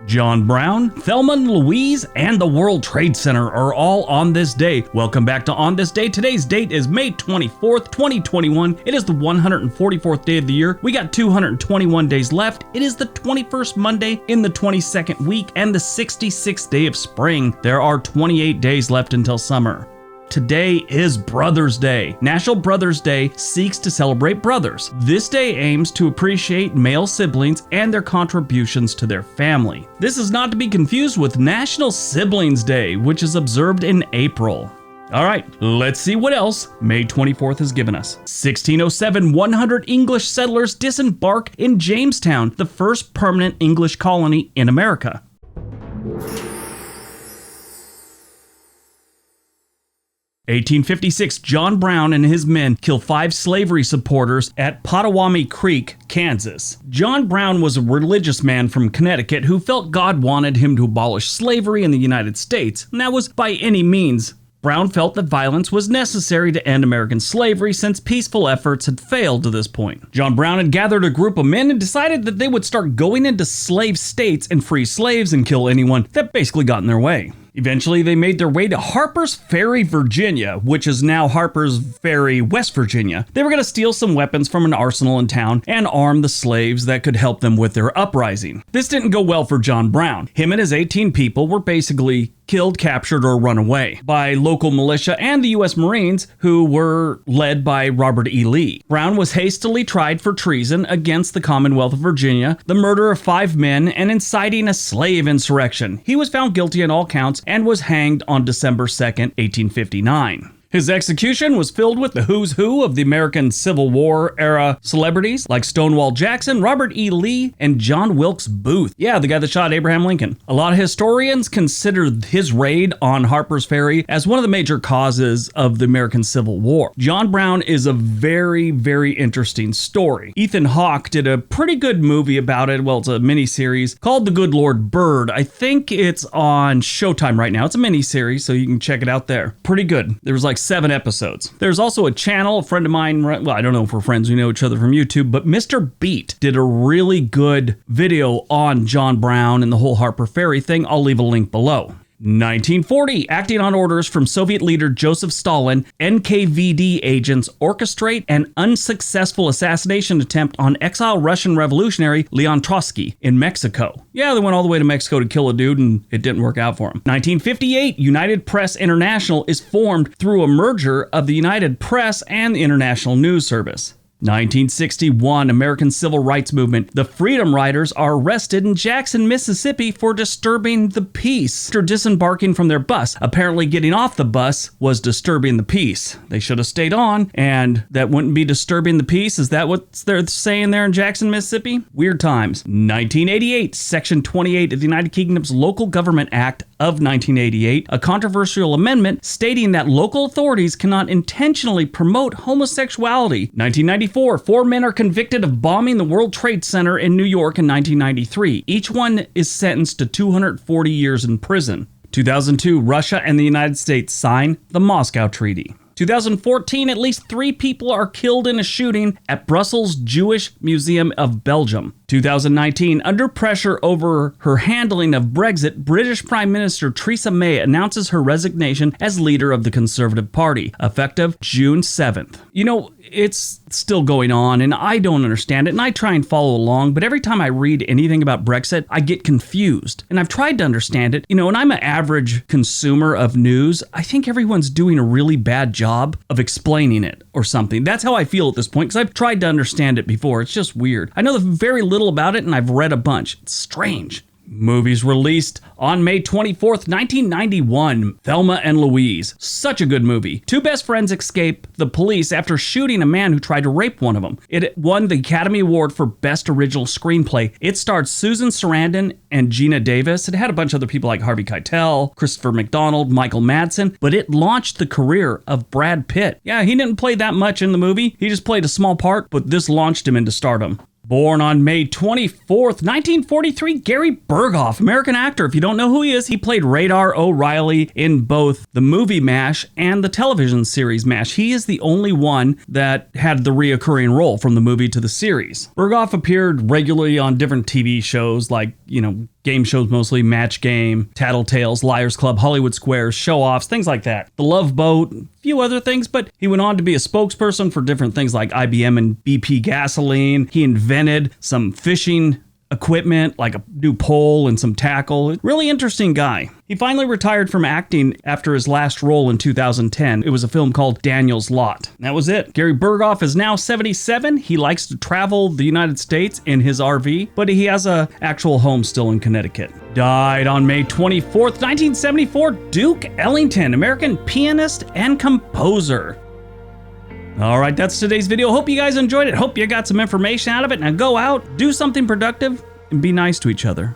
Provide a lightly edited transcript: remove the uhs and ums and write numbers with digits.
John Brown, Thelma and Louise, and the World Trade Center are all on this day. Welcome back to On This Day. Today's date is May 24th, 2021. It is the 144th day of the year. We got 221 days left. It is the 21st Monday in the 22nd week and the 66th day of spring. There are 28 days left until summer. Today is Brothers' Day. National Brothers' Day seeks to celebrate brothers. This day aims to appreciate male siblings and their contributions to their family. This is not to be confused with National Siblings' Day, which is observed in April. All right, let's see what else May 24th has given us. 1607, 100 English settlers disembark in Jamestown, the first permanent English colony in America. 1856, John Brown and his men kill 5 slavery supporters at Potawatomi Creek, Kansas. John Brown was a religious man from Connecticut who felt God wanted him to abolish slavery in the United States, and that was by any means. Brown felt that violence was necessary to end American slavery since peaceful efforts had failed to this point. John Brown had gathered a group of men and decided that they would start going into slave states and free slaves and kill anyone that basically got in their way. Eventually, they made their way to Harper's Ferry, Virginia, which is now Harper's Ferry, West Virginia. They were going to steal some weapons from an arsenal in town and arm the slaves that could help them with their uprising. This didn't go well for John Brown. Him and his 18 people were basically killed, captured, or run away by local militia and the U.S. Marines, who were led by Robert E. Lee. Brown was hastily tried for treason against the Commonwealth of Virginia, the murder of 5 men, and inciting a slave insurrection. He was found guilty on all counts and was hanged on December 2nd, 1859. His execution was filled with the who's who of the American Civil War era celebrities like Stonewall Jackson, Robert E. Lee, and John Wilkes Booth. Yeah, the guy that shot Abraham Lincoln. A lot of historians consider his raid on Harper's Ferry as one of the major causes of the American Civil War. John Brown is a very, very interesting story. Ethan Hawke did a pretty good movie about it. Well, it's a miniseries called The Good Lord Bird. I think it's on Showtime right now. It's a miniseries, so you can check it out there. Pretty good. There was like 7 episodes. There's also a channel, a friend of mine, well, I don't know if we're friends, we know each other from YouTube, but Mr. Beat did a really good video on John Brown and the whole Harper Ferry thing. I'll leave a link below. 1940, acting on orders from Soviet leader Joseph Stalin, NKVD agents orchestrate an unsuccessful assassination attempt on exiled Russian revolutionary Leon Trotsky in Mexico. Yeah, they went all the way to Mexico to kill a dude and it didn't work out for him. 1958, United Press International is formed through a merger of the United Press and the International News Service. 1961, American Civil Rights Movement. The Freedom Riders are arrested in Jackson, Mississippi for disturbing the peace after disembarking from their bus. Apparently getting off the bus was disturbing the peace. They should have stayed on, and that wouldn't be disturbing the peace. Is that what they're saying there in Jackson, Mississippi? Weird times. 1988, Section 28 of the United Kingdom's Local Government Act of 1988, a controversial amendment stating that local authorities cannot intentionally promote homosexuality. 1994, 4 men are convicted of bombing the World Trade Center in New York in 1993. Each one is sentenced to 240 years in prison. 2002, Russia and the United States sign the Moscow Treaty. 2014, at least 3 people are killed in a shooting at Brussels Jewish Museum of Belgium. 2019, under pressure over her handling of Brexit, British Prime Minister Theresa May announces her resignation as leader of the Conservative Party, effective June 7th. You know, it's still going on, and I don't understand it, and I try and follow along, but every time I read anything about Brexit, I get confused, and I've tried to understand it. You know, and I'm an average consumer of news. I think everyone's doing a really bad job of explaining it or something. That's how I feel at this point, because I've tried to understand it before. It's just weird. I know very little about it, and I've read a bunch. It's strange. Movies released on May 24th, 1991, Thelma and Louise. Such a good movie. 2 best friends escape the police after shooting a man who tried to rape one of them. It won the Academy Award for Best Original Screenplay. It starred Susan Sarandon and Gina Davis. It had a bunch of other people like Harvey Keitel, Christopher McDonald, Michael Madsen, but it launched the career of Brad Pitt. Yeah, he didn't play that much in the movie. He just played a small part, but this launched him into stardom. Born on May 24th, 1943, Gary Burghoff, American actor. If you don't know who he is, he played Radar O'Reilly in both the movie MASH and the television series MASH. He is the only one that had the reoccurring role from the movie to the series. Burghoff appeared regularly on different TV shows like, game shows mostly, Match Game, Tattletales, Liars Club, Hollywood Squares, Show-Offs, things like that. The Love Boat, a few other things, but he went on to be a spokesperson for different things like IBM and BP gasoline. He invented some fishing equipment like a new pole and some tackle. Really interesting guy. He finally retired from acting after his last role in 2010. It was a film called Daniel's Lot. That was it. Gary Burghoff is now 77. He likes to travel the United States in his RV, but he has an actual home still in Connecticut. Died on May 24th, 1974, Duke Ellington, American pianist and composer. All right, that's today's video. Hope you guys enjoyed it. Hope you got some information out of it. Now go out, do something productive, and be nice to each other.